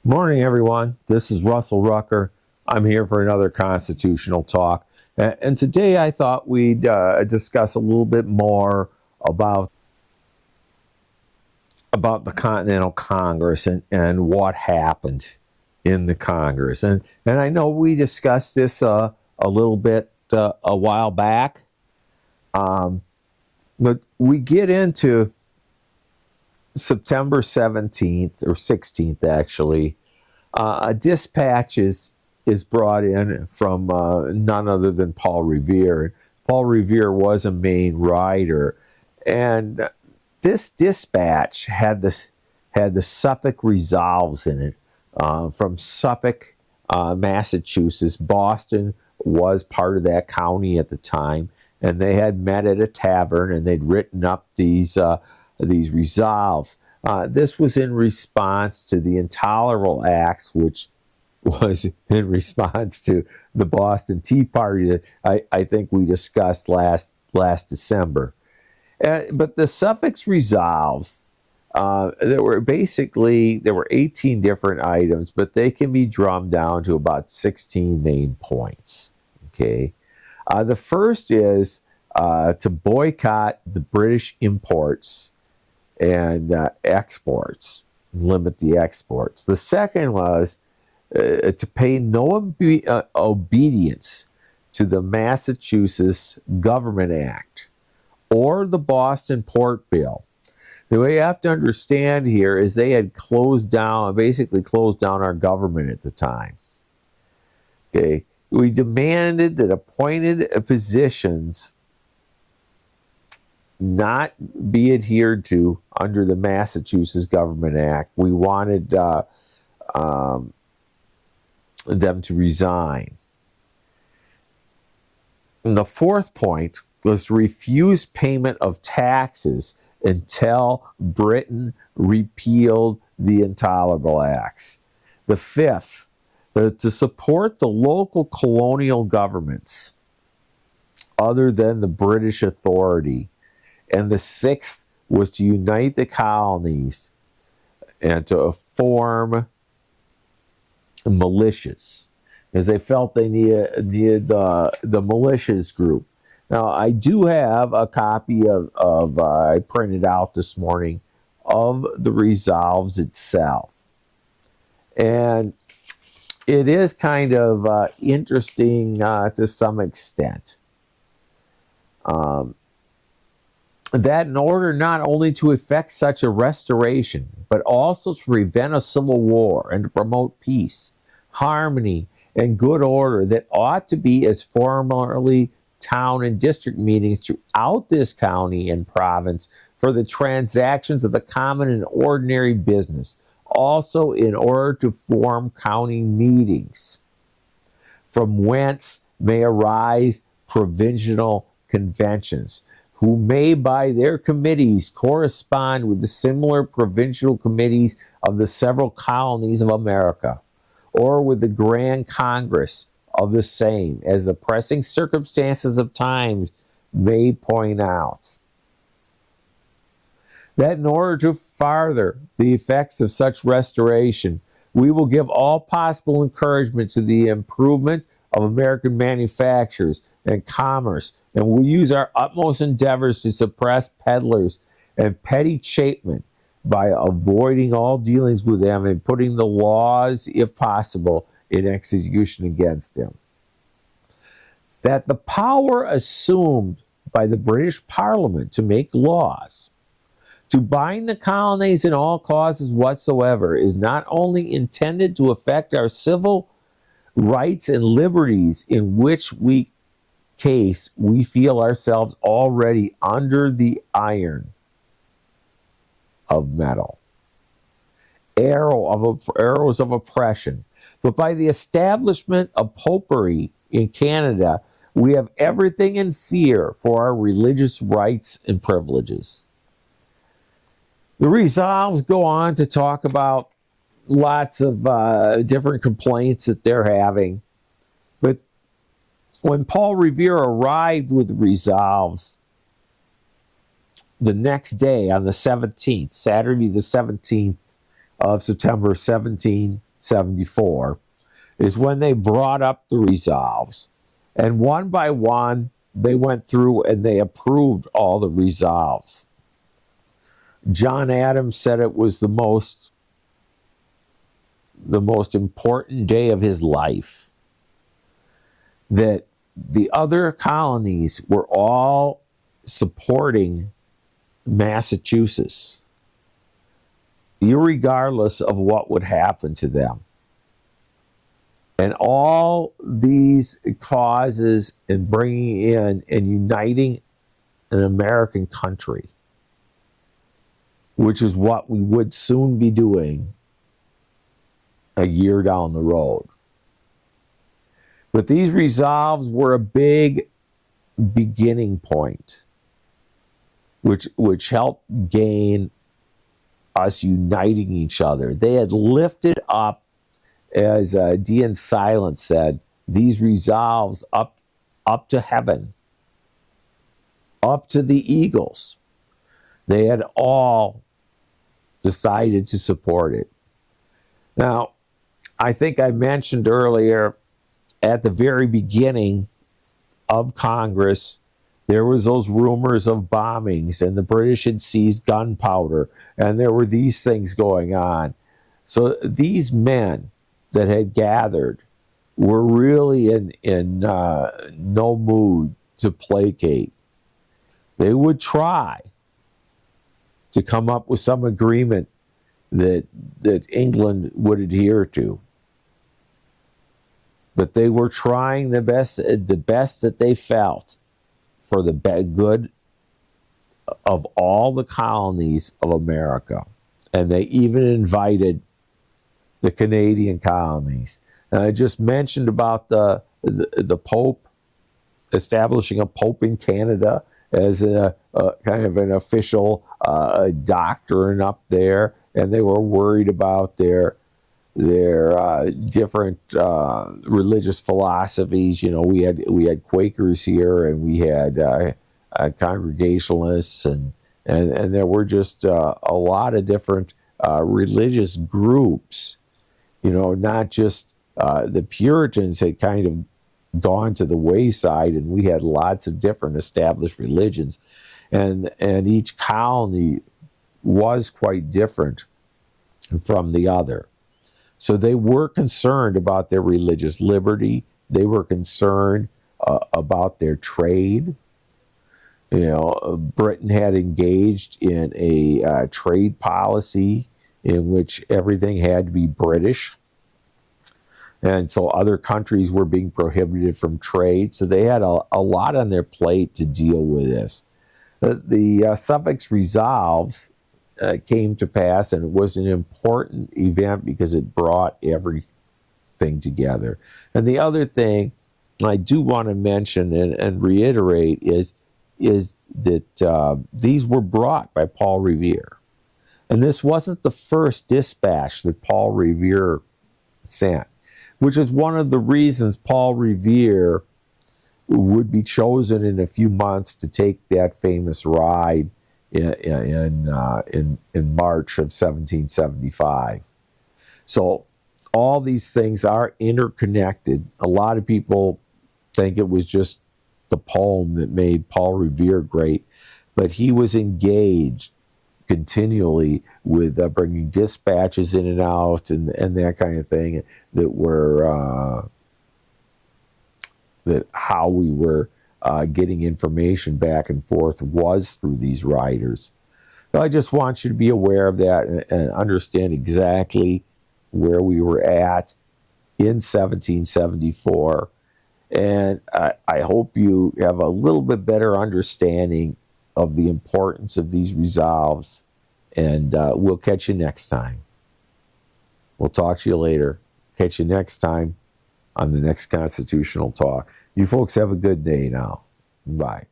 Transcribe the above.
Morning, everyone. This is Russell Rucker. I'm here for another constitutional talk. And today I thought we'd discuss a little bit more about the Continental Congress and what happened in the Congress. And I know we discussed this a little bit a while back, but we get into September 17th or 16th, actually. A dispatch is brought in from none other than Paul Revere. Paul Revere was a Maine writer, and this dispatch had the Suffolk Resolves in it from Suffolk, Massachusetts. Boston was part of that county at the time, and they had met at a tavern and they'd written up these resolves. This was in response to the Intolerable Acts, which was in response to the Boston Tea Party that I think we discussed last December. But the Suffolk's resolves, there were 18 different items, but they can be drummed down to about 16 main points. Okay, the first is to boycott the British imports and exports, limit the exports. The second was to pay no obedience to the Massachusetts Government Act or the Boston Port Bill. The way you have to understand here is they had basically closed down our government at the time. Okay, we demanded that appointed positions not be adhered to under the Massachusetts Government Act. We wanted them to resign. And the fourth point was to refuse payment of taxes until Britain repealed the Intolerable Acts. The fifth, to support the local colonial governments other than the British authority. And the sixth was to unite the colonies and to form militias, as they felt they needed the militias group. Now, I do have a copy of I printed out this morning, of the resolves itself. And it is kind of interesting to some extent. That in order not only to effect such a restoration, but also to prevent a civil war and to promote peace, harmony, and good order, that ought to be as formerly town and district meetings throughout this county and province for the transactions of the common and ordinary business, also in order to form county meetings, from whence may arise provincial conventions, who may by their committees correspond with the similar provincial committees of the several colonies of America, or with the Grand Congress of the same, as the pressing circumstances of times may point out. That in order to farther the effects of such restoration, we will give all possible encouragement to the improvement of American manufactures and commerce, and will use our utmost endeavors to suppress peddlers and petty chapmen by avoiding all dealings with them and putting the laws, if possible, in execution against them. That the power assumed by the British Parliament to make laws, to bind the colonies in all causes whatsoever, is not only intended to affect our civil rights and liberties, in which case we feel ourselves already under the iron of metal, arrows of oppression, but by the establishment of popery in Canada, we have everything in fear for our religious rights and privileges. The resolves go on to talk about lots of different complaints that they're having. But when Paul Revere arrived with the resolves the next day on the 17th, Saturday the 17th of September 1716, 1774, is when they brought up the resolves. And one by one, they went through and they approved all the resolves. John Adams said it was the most important day of his life. That the other colonies were all supporting Massachusetts, irregardless of what would happen to them. And all these causes in bringing in and uniting an American country, which is what we would soon be doing a year down the road. But these resolves were a big beginning point, which helped gain us uniting each other. They had lifted up, as Dean Silence said, these resolves up to heaven, up to the eagles. They had all decided to support it. Now, I think I mentioned earlier, at the very beginning of Congress, there was those rumors of bombings, and the British had seized gunpowder, and there were these things going on. So these men that had gathered were really in no mood to placate. They would try to come up with some agreement that England would adhere to. But they were trying the best that they felt for the good of all the colonies of America. And they even invited the Canadian colonies. And I just mentioned about the Pope establishing a Pope in Canada as a kind of an official doctrine up there, and they were worried about their different religious philosophies. You know, we had Quakers here, and we had Congregationalists, and there were just a lot of different religious groups. You know, not just the Puritans had kind of gone to the wayside, and we had lots of different established religions, and each colony was quite different from the other. So they were concerned about their religious liberty. They were concerned about their trade. You know, Britain had engaged in a trade policy in which everything had to be British. And so other countries were being prohibited from trade. So they had a lot on their plate to deal with this. The Suffolk Resolves came to pass, and it was an important event because it brought everything together. And the other thing I do want to mention and reiterate is that these were brought by Paul Revere. And this wasn't the first dispatch that Paul Revere sent, which is one of the reasons Paul Revere would be chosen in a few months to take that famous ride in March of 1775. So all these things are interconnected. A lot of people think it was just the poem that made Paul Revere great, but he was engaged continually with bringing dispatches in and out and that kind of thing that were that how we were getting information back and forth was through these writers. So I just want you to be aware of that and understand exactly where we were at in 1774. And I hope you have a little bit better understanding of the importance of these resolves. And we'll catch you next time. We'll talk to you later. Catch you next time on the next Constitutional Talk. You folks have a good day now. Bye.